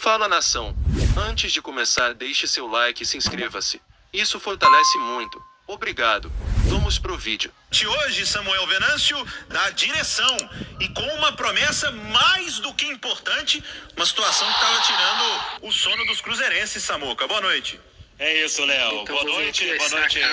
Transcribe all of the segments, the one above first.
Fala, nação. Antes de começar, deixe seu like e se inscreva-se. Isso fortalece muito. Obrigado. Vamos pro vídeo. De hoje, Samuel Venâncio dá direção e com uma promessa mais do que importante, uma situação que estava tirando o sono dos cruzeirenses, Samuca. Boa noite. É isso, Léo. Então, boa noite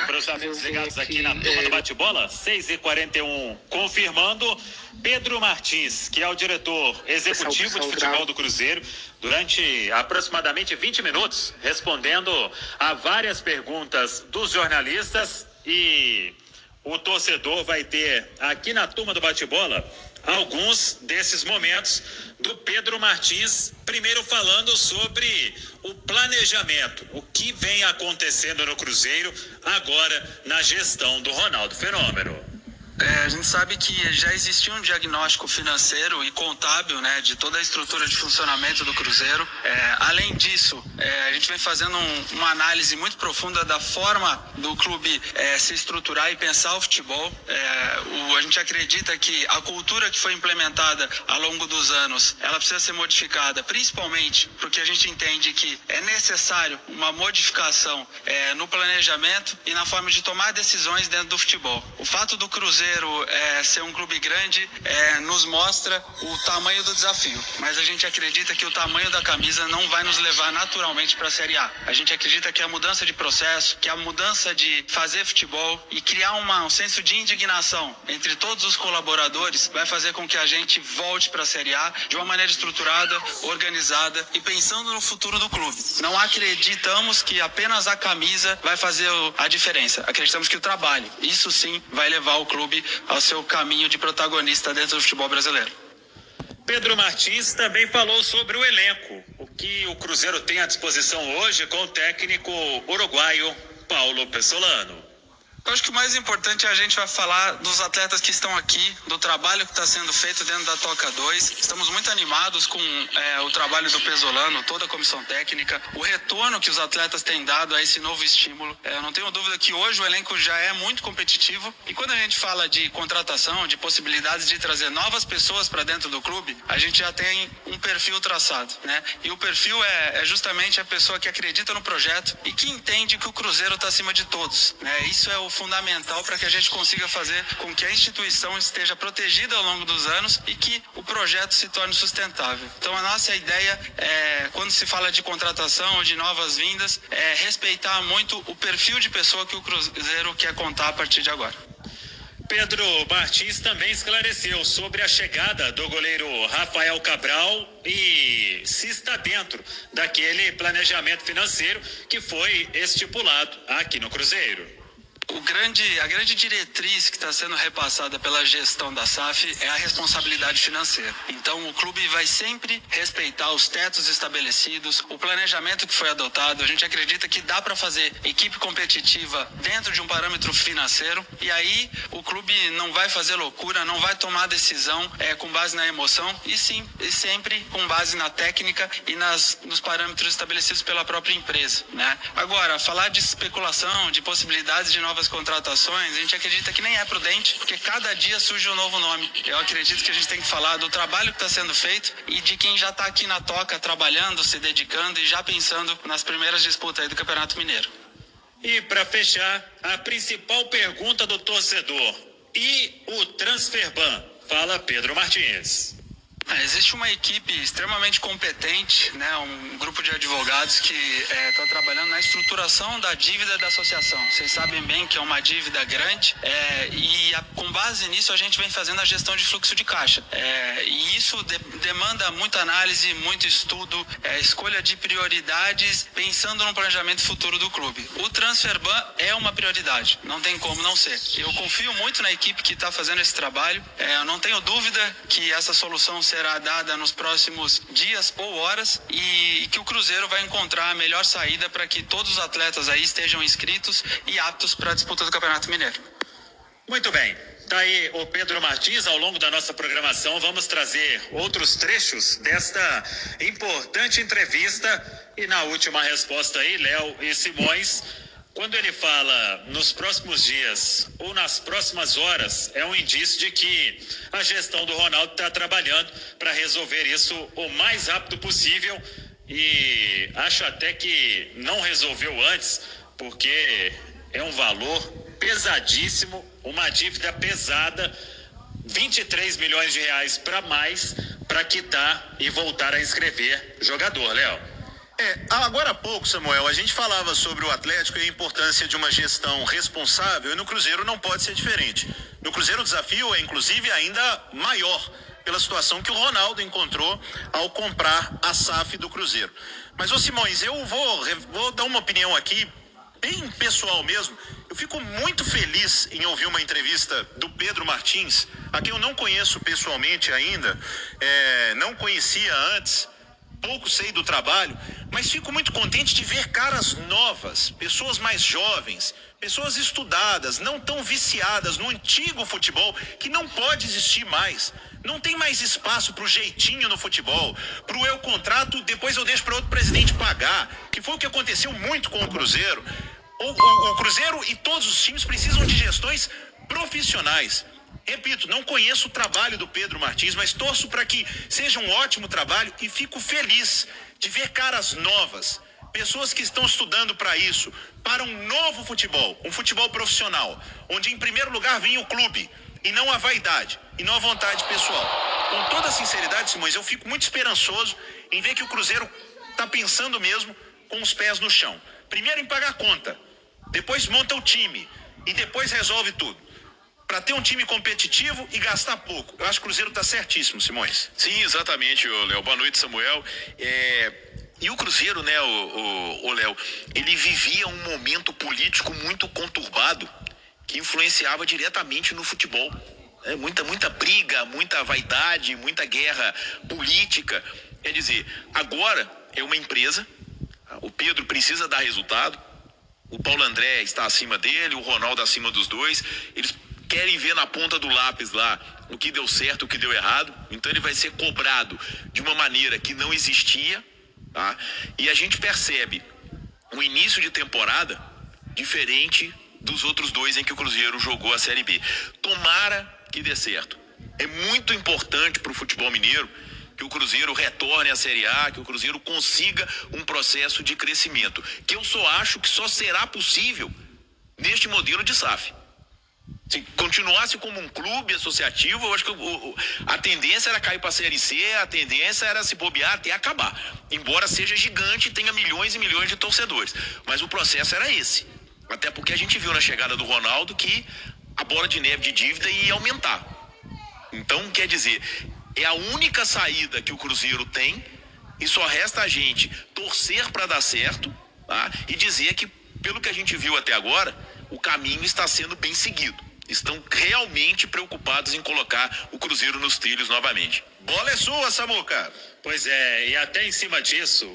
para os amigos ligados aqui na turma do bate-bola. 6h41, confirmando Pedro Martins, que é o diretor executivo de futebol do Cruzeiro, durante aproximadamente 20 minutos, respondendo a várias perguntas dos jornalistas, e o torcedor vai ter aqui na turma do bate-bola alguns desses momentos do Pedro Martins, primeiro falando sobre o planejamento, o que vem acontecendo no Cruzeiro agora na gestão do Ronaldo Fenômeno. A gente sabe que já existia um diagnóstico financeiro e contábil, né, de toda a estrutura de funcionamento do Cruzeiro. Além disso, a gente vem fazendo uma análise muito profunda da forma do clube se estruturar e pensar o futebol. A gente acredita que a cultura que foi implementada ao longo dos anos, ela precisa ser modificada, principalmente porque a gente entende que é necessário uma modificação no planejamento e na forma de tomar decisões dentro do futebol. O fato do Cruzeiro ser um clube grande nos mostra o tamanho do desafio, mas a gente acredita que o tamanho da camisa não vai nos levar naturalmente para a Série A. A gente acredita que a mudança de processo, que a mudança de fazer futebol e criar um senso de indignação entre todos os colaboradores vai fazer com que a gente volte para a Série A de uma maneira estruturada, organizada e pensando no futuro do clube. Não acreditamos que apenas a camisa vai fazer a diferença. Acreditamos que o trabalho, isso sim, vai levar o clube ao seu caminho de protagonista dentro do futebol brasileiro. Pedro Martins também falou sobre o elenco, o que o Cruzeiro tem à disposição hoje com o técnico uruguaio Paulo Pessolano. Eu acho que o mais importante é a gente vai falar dos atletas que estão aqui, do trabalho que está sendo feito dentro da Toca 2. Estamos muito animados com o trabalho do Pessolano, toda a comissão técnica, o retorno que os atletas têm dado a esse novo estímulo. Eu não tenho dúvida que hoje o elenco já é muito competitivo e quando a gente fala de contratação, de possibilidades de trazer novas pessoas para dentro do clube, a gente já tem um perfil traçado, né? E o perfil é justamente a pessoa que acredita no projeto e que entende que o Cruzeiro está acima de todos, né? Isso é o fundamental para que a gente consiga fazer com que a instituição esteja protegida ao longo dos anos e que o projeto se torne sustentável. Então a nossa ideia quando se fala de contratação ou de novas vindas, é respeitar muito o perfil de pessoa que o Cruzeiro quer contar a partir de agora. Pedro Martins também esclareceu sobre a chegada do goleiro Rafael Cabral e se está dentro daquele planejamento financeiro que foi estipulado aqui no Cruzeiro. A grande diretriz que está sendo repassada pela gestão da SAF é a responsabilidade financeira. Então o clube vai sempre respeitar os tetos estabelecidos, o planejamento que foi adotado. A gente acredita que dá para fazer equipe competitiva dentro de um parâmetro financeiro e aí o clube não vai fazer loucura, não vai tomar decisão com base na emoção e sim sempre com base na técnica e nos parâmetros estabelecidos pela própria empresa, né? Agora, falar de especulação, de possibilidades de novas contratações, a gente acredita que nem é prudente, porque cada dia surge um novo nome. Eu acredito que a gente tem que falar do trabalho que está sendo feito e de quem já está aqui na toca trabalhando, se dedicando e já pensando nas primeiras disputas aí do Campeonato Mineiro. E para fechar, a principal pergunta do torcedor: e o Transferban? Fala Pedro Martins. Existe uma equipe extremamente competente, né, um grupo de advogados que está trabalhando na estruturação da dívida da associação. Vocês sabem bem que é uma dívida grande com base nisso a gente vem fazendo a gestão de fluxo de caixa. E isso demanda muita análise, muito estudo, escolha de prioridades, pensando no planejamento futuro do clube. O Transferban é uma prioridade, não tem como não ser. Eu confio muito na equipe que está fazendo esse trabalho, eu não tenho dúvida que essa solução será dada nos próximos dias ou horas e que o Cruzeiro vai encontrar a melhor saída para que todos os atletas aí estejam inscritos e aptos para a disputa do Campeonato Mineiro. Muito bem, tá aí o Pedro Martins. Ao longo da nossa programação vamos trazer outros trechos desta importante entrevista e na última resposta aí, Léo e Simões, quando ele fala nos próximos dias ou nas próximas horas, é um indício de que a gestão do Ronaldo está trabalhando para resolver isso o mais rápido possível e acho até que não resolveu antes, porque é um valor pesadíssimo, uma dívida pesada, 23 milhões de reais para mais, para quitar e voltar a inscrever jogador, Léo. Agora há pouco, Samuel, a gente falava sobre o Atlético e a importância de uma gestão responsável, e no Cruzeiro não pode ser diferente. No Cruzeiro o desafio é inclusive ainda maior, pela situação que o Ronaldo encontrou ao comprar a SAF do Cruzeiro. Mas, ô Simões, eu vou dar uma opinião aqui, bem pessoal mesmo. Eu fico muito feliz em ouvir uma entrevista do Pedro Martins, a quem eu não conheço pessoalmente ainda, não conhecia antes, pouco sei do trabalho, mas fico muito contente de ver caras novas, pessoas mais jovens, pessoas estudadas, não tão viciadas no antigo futebol, que não pode existir mais. Não tem mais espaço pro jeitinho no futebol, pro eu contrato, depois eu deixo para outro presidente pagar, que foi o que aconteceu muito com o Cruzeiro. O Cruzeiro e todos os times precisam de gestões profissionais. Repito, não conheço o trabalho do Pedro Martins, mas torço para que seja um ótimo trabalho e fico feliz de ver caras novas, pessoas que estão estudando para isso, para um novo futebol, um futebol profissional, onde em primeiro lugar vem o clube e não a vaidade, e não a vontade pessoal. Com toda sinceridade, Simões, eu fico muito esperançoso em ver que o Cruzeiro está pensando mesmo com os pés no chão. Primeiro em pagar a conta, depois monta o time e depois resolve tudo. Para ter um time competitivo e gastar pouco. Eu acho que o Cruzeiro está certíssimo, Simões. Sim, exatamente, Léo. Boa noite, Samuel. E o Cruzeiro, né, o Léo, ele vivia um momento político muito conturbado que influenciava diretamente no futebol. Muita briga, muita vaidade, muita guerra política. Quer dizer, agora é uma empresa, o Pedro precisa dar resultado, o Paulo André está acima dele, o Ronaldo acima dos dois, eles querem ver na ponta do lápis lá o que deu certo, o que deu errado, então ele vai ser cobrado de uma maneira que não existia, tá? E a gente percebe um início de temporada diferente dos outros dois em que o Cruzeiro jogou a Série B. Tomara que dê certo. É muito importante para o futebol mineiro que o Cruzeiro retorne à Série A, que o Cruzeiro consiga um processo de crescimento, que eu só acho que só será possível neste modelo de SAF. Se continuasse como um clube associativo, eu acho que a tendência era cair para a Série C, a tendência era se bobear até acabar. Embora seja gigante e tenha milhões e milhões de torcedores. Mas o processo era esse. Até porque a gente viu na chegada do Ronaldo que a bola de neve de dívida ia aumentar. Então, quer dizer, é a única saída que o Cruzeiro tem e só resta a gente torcer para dar certo, tá? E dizer que, pelo que a gente viu até agora, o caminho está sendo bem seguido. Estão realmente preocupados em colocar o Cruzeiro nos trilhos novamente. Bola é sua, Samuca. Pois é, e até em cima disso,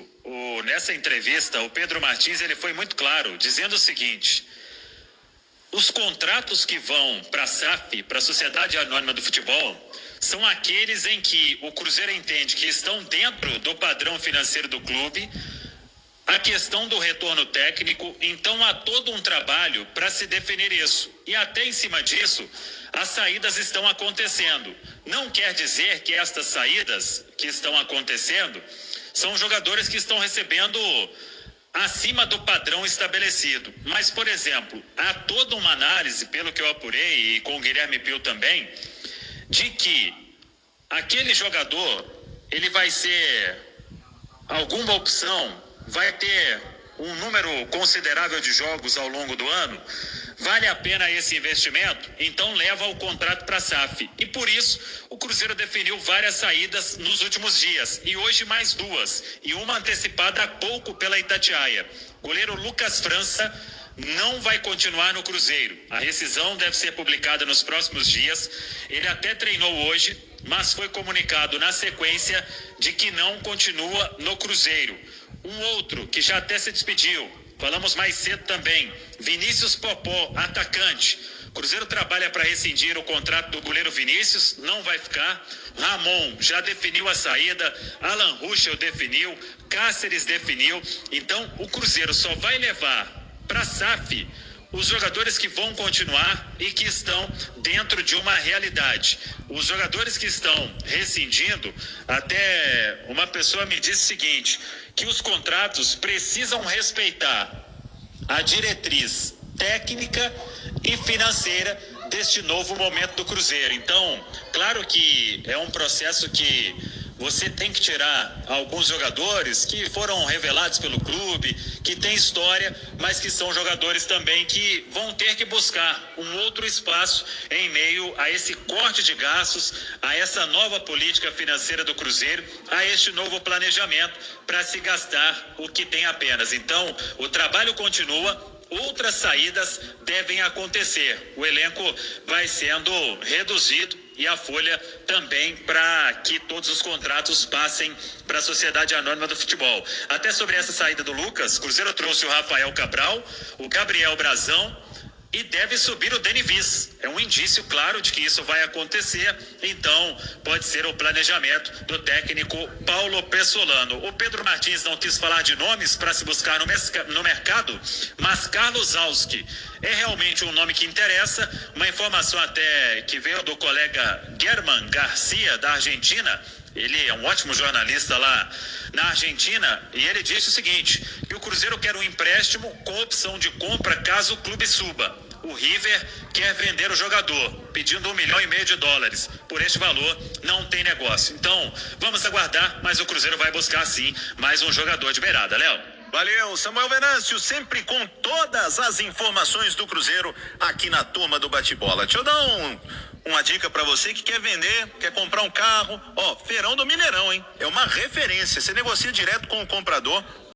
nessa entrevista, o Pedro Martins ele foi muito claro, dizendo o seguinte: os contratos que vão para a SAF, para a Sociedade Anônima do Futebol, são aqueles em que o Cruzeiro entende que estão dentro do padrão financeiro do clube, a questão do retorno técnico, então há todo um trabalho para se definir isso. E até em cima disso, as saídas estão acontecendo. Não quer dizer que estas saídas que estão acontecendo são jogadores que estão recebendo acima do padrão estabelecido. Mas, por exemplo, há toda uma análise, pelo que eu apurei, e com o Guilherme Pio também, de que aquele jogador, ele vai ser alguma opção, vai ter um número considerável de jogos ao longo do ano, vale a pena esse investimento? Então leva o contrato para a SAF. E por isso o Cruzeiro definiu várias saídas nos últimos dias. E hoje mais duas. E uma antecipada há pouco pela Itatiaia. Goleiro Lucas França não vai continuar no Cruzeiro. A rescisão deve ser publicada nos próximos dias. Ele até treinou hoje, mas foi comunicado na sequência de que não continua no Cruzeiro. Um outro que já até se despediu, falamos mais cedo também, Vinícius Popó, atacante. Cruzeiro trabalha para rescindir o contrato do goleiro Vinícius, não vai ficar. Ramon já definiu a saída, Alan Ruschel definiu, Cáceres definiu. Então o Cruzeiro só vai levar para a SAF os jogadores que vão continuar e que estão dentro de uma realidade. Os jogadores que estão rescindindo, até uma pessoa me disse o seguinte, que os contratos precisam respeitar a diretriz técnica e financeira deste novo momento do Cruzeiro. Então, claro que é um processo que você tem que tirar alguns jogadores que foram revelados pelo clube, que tem história, mas que são jogadores também que vão ter que buscar um outro espaço em meio a esse corte de gastos, a essa nova política financeira do Cruzeiro, a este novo planejamento para se gastar o que tem apenas. Então, o trabalho continua. Outras saídas devem acontecer. O elenco vai sendo reduzido e a folha também, para que todos os contratos passem para a Sociedade Anônima do Futebol. Até sobre essa saída do Lucas, o Cruzeiro trouxe o Rafael Cabral, o Gabriel Brazão e deve subir o Deni Viz. É um indício claro de que isso vai acontecer, então pode ser o planejamento do técnico Paulo Pessolano. O Pedro Martins não quis falar de nomes para se buscar no mercado, mas Carlos Auski é realmente um nome que interessa. Uma informação até que veio do colega German Garcia, da Argentina. Ele é um ótimo jornalista lá na Argentina e ele disse o seguinte, que o Cruzeiro quer um empréstimo com opção de compra caso o clube suba. O River quer vender o jogador, pedindo $1,5 milhão. Por este valor, não tem negócio. Então, vamos aguardar, mas o Cruzeiro vai buscar, sim, mais um jogador de beirada. Léo? Valeu, Samuel Venâncio, sempre com todas as informações do Cruzeiro aqui na Turma do Bate-Bola. Deixa eu dar uma dica para você que quer vender, quer comprar um carro. Feirão do Mineirão, hein? É uma referência. Você negocia direto com o comprador.